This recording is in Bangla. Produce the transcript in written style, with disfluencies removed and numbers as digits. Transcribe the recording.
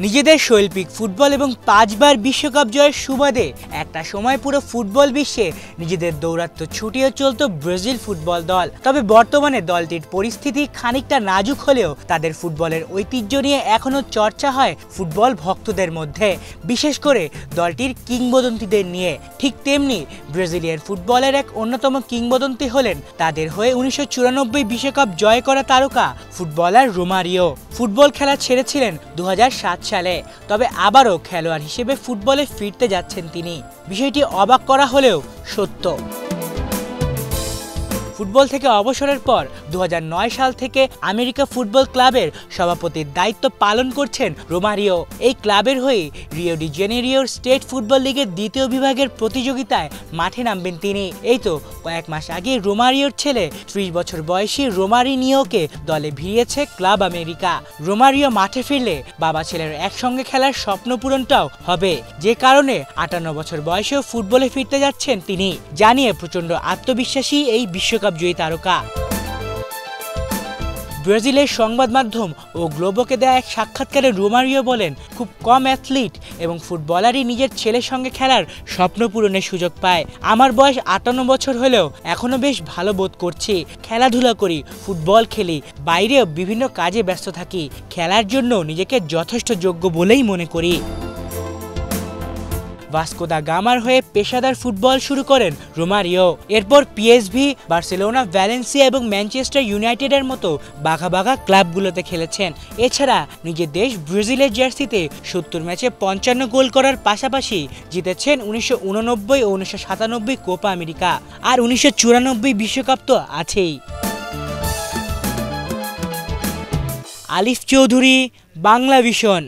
নিজেদের শৈল্পিক ফুটবল এবং 5 বার বিশ্বকাপ জয়ের সুবাদে একটা সময় পুরো ফুটবল বিশ্বে নিজেদের দৌরাত্ম্য ছুটিয়ে চলত ব্রাজিল ফুটবল দল। তবে বর্তমানে দলটির পরিস্থিতি খানিকটা নাজুক হলেও তাদের ফুটবলের ঐতিহ্য নিয়ে এখনও চর্চা হয় ফুটবল ভক্তদের মধ্যে, বিশেষ করে দলটির কিংবদন্তিদের নিয়ে। ঠিক তেমনি ব্রাজিলিয়ান ফুটবলের এক অন্যতম কিংবদন্তি হলেন তাদের হয়ে 1994 বিশ্বকাপ জয় করা তারকা ফুটবলার রোমারিও। ফুটবল খেলা ছেড়েছিলেন 2007 সালে, তবে আবারও খেলোয়াড় হিসেবে ফুটবলে ফিরতে যাচ্ছেন তিনি। বিষয়টি অবাক করা হলেও সত্য। ফুটবল থেকে অবসরের পর 2009 সাল থেকে আমেরিকা ফুটবল ক্লাবের সভাপতির দায়িত্ব পালন করছেন রোমারিও। এই ক্লাবের হয়ে রিও ডি জেনেরিওর স্টেট ফুটবল লিগের দ্বিতীয় বিভাগের প্রতিযোগিতায় মাঠে নামবেন তিনি। এই তো কয়েক মাস আগে রোমারিওর ছেলে 30 বছর বয়সী রোমারিনিওকে দলে ভিড়িয়েছে ক্লাব আমেরিকা। রোমারিও মাঠে ফিরলে বাবা ছেলের একসঙ্গে খেলার স্বপ্ন পূরণটাও হবে, যে কারণে 58 বছর বয়সেও ফুটবলে ফিরতে যাচ্ছেন তিনি, জানিয়ে প্রচণ্ড আত্মবিশ্বাসী এই বিশ্বকাপ জয়ী তারকা। ব্রাজিলের সংবাদ মাধ্যম ও গ্লোবোকে দেয়া এক সাক্ষাৎকারে রোমারিও বলেন, খুব কম অ্যাথলিট এবং ফুটবলারই নিজের ছেলের সঙ্গে খেলার স্বপ্ন পূরণের সুযোগ পায়। আমার বয়স 58 বছর হলেও এখনও বেশ ভালো বোধ করছি। খেলাধুলা করি, ফুটবল খেলি, বাইরেও বিভিন্ন কাজে ব্যস্ত থাকি। খেলার জন্য নিজেকে যথেষ্ট যোগ্য বলেই মনে করি। ভাস্কো দা গামার হয়ে পেশাদার ফুটবল শুরু করেন রোমারিও। এরপর পিএসভি, বার্সেলোনা, ভ্যালেন্সিয়া এবং ম্যানচেস্টার ইউনাইটেডের মতো বাঘা বাঘা ক্লাবগুলোতে খেলেছেন। এছাড়া নিজের দেশ ব্রাজিলের জার্সিতে 70 ম্যাচে 55 গোল করার পাশাপাশি জিতেছেন 1989 ও 1997 কোপা আমেরিকা, আর 1994 বিশ্বকাপ তো আছেই। আলিফ চৌধুরী, বাংলা ভিশন।